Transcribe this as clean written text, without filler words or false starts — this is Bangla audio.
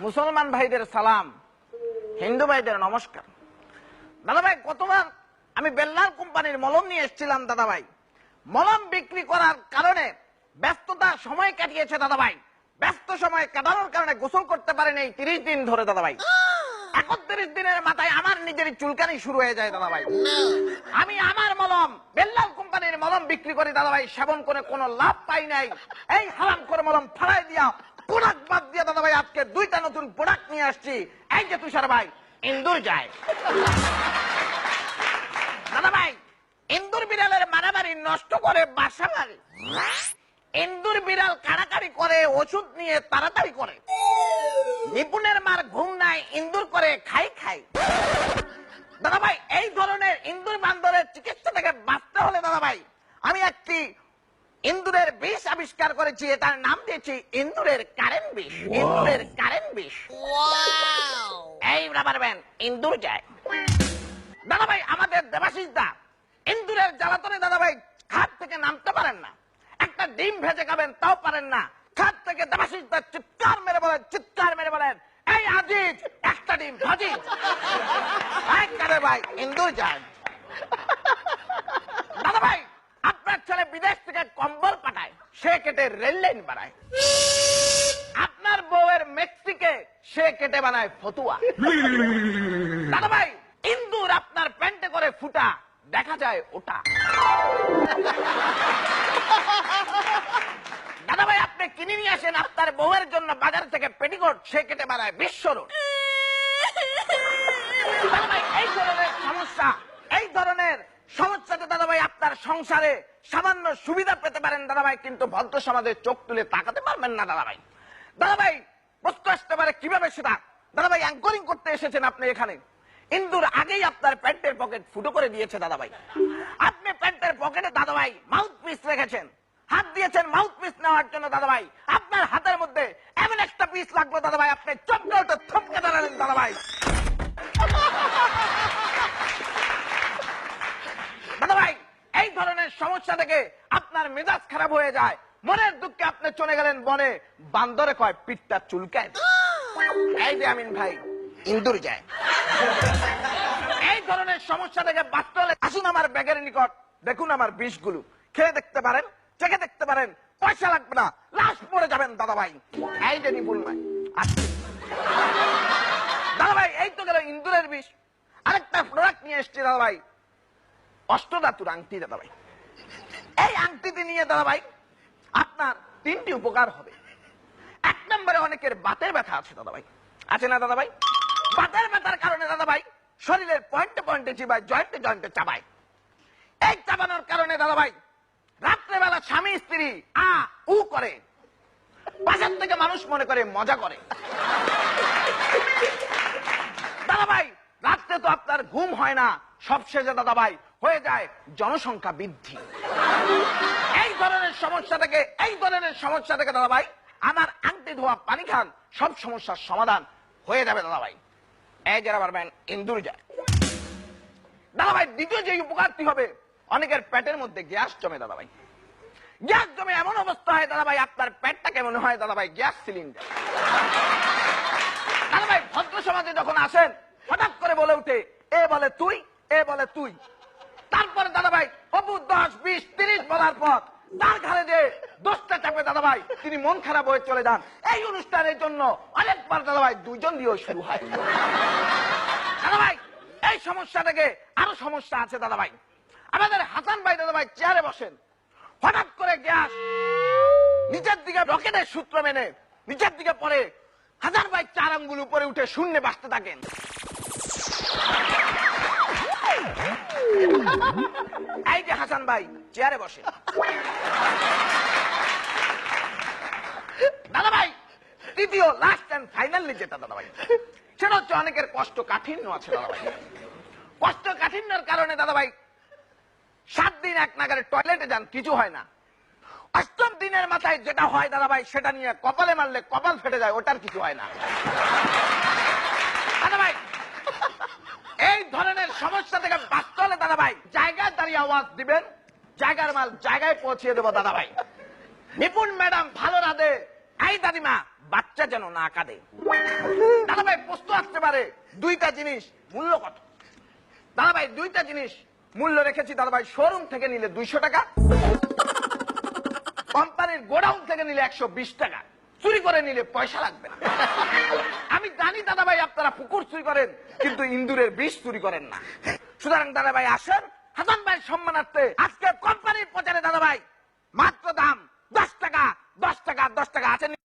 মুসলমান ভাইদের সালাম, হিন্দু ভাইদের নমস্কার। দাদা ভাই, গতবার আমি বেল্লাল কোম্পানির মলম নিয়ে এসেছিলাম দাদা ভাই। মলম বিক্রি করার কারণে ব্যস্ততার সময় কাটিয়েছে দাদা ভাই। ব্যস্ত সময় কাটানোর কারণে গোসল করতে পারেন এই 30 দিন ধরে দাদা ভাই। 31 দিনের মাথায় আমার নিজেরই চুলকানি শুরু হয়ে যায় দাদা ভাই। আমি আমার মলম, বেল্লাল কোম্পানির মলম বিক্রি করি দাদা ভাই, সেবন করে কোনো লাভ পাই নাই। এই হারাম করে মলম ফালাই দিয়া, প্রোডাক্ট বাদ দিয়ে দাদা ভাই আজকে 2টা নতুন প্রোডাক্ট নিয়ে আসছি। এই যে তুষার ভাই, ইন্দুর যায় দাদা ভাই। ইন্দুর বিড়ালের মারামারি নষ্ট করে বাসা মারে, ইন্দুর বিড়াল কাড়াকাড়ি করে ওষুধ নিয়ে তাড়াতাড়ি করে, নিপুণের মার ঘুম নাই ইন্দুর করে খাই খাই। দাদা ভাই, এই ধরনের ইন্দুর বান্দরের চিকিৎসা থেকে বাঁচতে হলে দাদা ভাই আমি একটি ইন্দুরের বিষ আবিষ্কার করেছি। এটার নাম দিয়েছি ইন্দুরের কারেন্ট বিষ। ইন্দুরের কারেন্ট বিষ। এই রাবার ব্যান্ড ইন্দুর যায় দাদা ভাই। আমাদের দেবাশিস দা ইন্দুরের জ্বালাতনে দাদা ভাই খাট থেকে নামতে পারেন না। একটা ডিম ভেজে খাবেন তাও পারেন না। খাট থেকে দেবাশিস দা চিৎকার মেরে বলেন, চিৎকার মেরে বলেন, এই আজিজ একটা ডিম ভাজি। ভাই ইন্দুর যায় দাদা ভাই। আপনার ছেলে বিদেশ থেকে কম্বল পাঠায়, সে কেটে রেল লাইন বানায়। আপনার বউয়ের মেক্সিকে সে কেটে বানায় ফতুয়া। দাদা ভাই, ইন্দুর আপনার প্যান্টে করে ফুটা, দেখা যায় ওটা। দাদা ভাই, আপনি কিনে নিয়ে আসেন আপনার বউয়ের জন্য বাজার থেকে পেটিকোট, সে কেটে বানায় বিশ্বরোড। দাদা ভাই, এই ধরনের সমস্যা, এই ধরনের সমস্যাতে দাদা ভাই আপনার সংসারে সামান্য সুবিধা পেতে পারেন দাদা ভাই, কিন্তু ভদ্র সমাজে চোখ তুলে তাকাতে পারবেন না দাদা ভাই। দাদা ভাই, প্রশ্ন আসতে পারে কিভাবে সেটা। দাদা ভাই, অ্যাঙ্করিং করতে এসেছেন আপনি এখানে, ইন্দুর আগেই আপনার প্যান্টের পকেট ফুটো করে দিয়েছে দাদা ভাই। আপনি প্যান্টের পকেটে দাদা ভাই মাউথ পিস রেখেছেন, হাত দিয়েছেন মাউথ পিস নেওয়ার জন্য দাদা ভাই। আপনার হাতের মধ্যে এমন একটা পিস লাগলো দাদা ভাই, আপনি চমকে থমকে দাঁড়ালেন দাদা ভাই। দাদা ভাই, এই ধরনের সমস্যা থেকে আপনার মেজাজ খারাপ হয়ে যায়, মনের দুঃখে আপনি চলে গেলেন বনে, বান্দরে কয় পিঠটা চুলকায়। এই যে আমিন ভাই, ইন্দুর যায়। এই ধরনের সমস্যা থেকে বাঁচতে হলে আসুন আমার ব্যাগের নিকট, দেখুন আমার বিষগুলো, খেয়ে দেখতে পারেন, চেখে দেখতে পারেন, পয়সা লাগবে না, লাশ পড়ে যাবেন দাদা ভাই। এই যে নিপুণ ভাই দাদা ভাই, এই তো গেল ইন্দুরের বিষ। আরেকটা প্রোডাক্ট নিয়ে এসছি দাদা ভাই, অষ্টধাতুর আংটি দাদা ভাই। এই আংটিটি নিয়ে দাদা ভাই আপনার 3টি উপকার হবে। 1 নম্বরে অনেকের বাতের ব্যথা আছে দাদা ভাই, আছে না দাদা ভাই? বাতের ব্যথার কারণে দাদা ভাই শরীরের পয়েন্টে পয়েন্টে চিবায়, জয়েন্টে জয়েন্টে চাবায়। এই চাবানোর কারণে দাদা ভাই রাত্রেবেলা স্বামী স্ত্রী আ উ করে, বাজার থেকে মানুষ মনে করে মজা করে। দাদা ভাই, রাত্রে তো আপনার ঘুম হয় না, সবশেষে দাদা ভাই হয়ে যায় জনসংখ্যা বৃদ্ধি। এই ধরনের সমস্যা থেকে দাদা ভাই আমার আংটি ধোয়া পানি খান, সব সমস্যার সমাধান হয়ে যাবে দাদা ভাই। এই যে রাবার ব্যান্ড ইন্দুর যায় দাদা ভাই। দ্বিতীয় যে উপকারটি হবে, অনেকের পেটের মধ্যে গ্যাস জমে দাদা ভাই। গ্যাস জমে এমন অবস্থা হয় দাদা ভাই, আপনার পেটটা কেমন হয় দাদা ভাই, গ্যাস সিলিন্ডার। দাদা ভাই, ভদ্র সমাজে যখন আসেন হঠাৎ করে বলে উঠে, এ বলে তুই, এ বলে তুই। তারপরে দাদা ভাই অপু 10, 20, 30 বলার পর তার ঘরে যে দোষটা চাপে দাদা ভাই, তিনি মন খারাপ হয়ে চলে যান। এই অনুষ্ঠানের জন্য অনেকবার দাদা ভাই 2জন দিয়েও শুরু হয় দাদা ভাই। এই সমস্যা থেকে আরো সমস্যা আছে দাদা ভাই। আমাদের হাসান ভাই দাদা ভাই চেয়ারে বসেন, হঠাৎ করে গ্যাস নিচের দিকে রকেটের সূত্র মেনে নিচের দিকে পড়ে, হাসান ভাই 4 আঙ্গুল উপরে উঠে শূন্যে বাঁচতে থাকেন। এই যে হাসান ভাই চেয়ারে বসে দাদা ভাই। তৃতীয় লাস্ট এন্ড ফাইনালি যেটা দাদা ভাই, সেটা হচ্ছে অনেকের কষ্ট কাঠিন্য আছে দাদা ভাই। কষ্ট কাঠিন্যের কারণে দাদা ভাই 7 দিন 1 নাগারে টয়লেটে যান, কিছু হয় না। 8ম দিনের মাথায় যেটা হয় দাদা ভাই, সেটা নিয়ে কপালে মারলে কপাল ফেটে যায়, ওটার কিছু হয় না দাদা ভাই। এই ধরনের সমস্যা থেকে বাঁচতে হলে দাদা ভাই জায়গায় দাঁড়িয়ে আওয়াজ দিবেন, জায়গার মাল জায়গায় পৌঁছিয়ে দেবো দাদা ভাই। নিপুণ ম্যাডাম ভালো রাধে, এই দাদিমা বাচ্চা যেন না কাঁদে। দাদা ভাই প্রশ্ন আসতে পারে দুইটা জিনিস মূল্য কত? দাদা ভাই দুইটা জিনিস মূল্য রেখেছি দাদা ভাই, শোরুম থেকে নিলে 200 টাকা, কোম্পানির গোডাউন থেকে নিলে 120 টাকা, চুরি করে নিলে পয়সা লাগবে না। আমি জানি দাদা ভাই আপনারা পুকুর চুরি করেন, কিন্তু ইন্দুরের বিষ চুরি করেন না। সুতরাং দাদা ভাই আসেন, হাসান ভাইয়ের সম্মানার্থে আজকে কোম্পানির প্রচারে দাদা ভাই মাত্র দাম 10 টাকা, 10 টাকা, 10 টাকা আছে।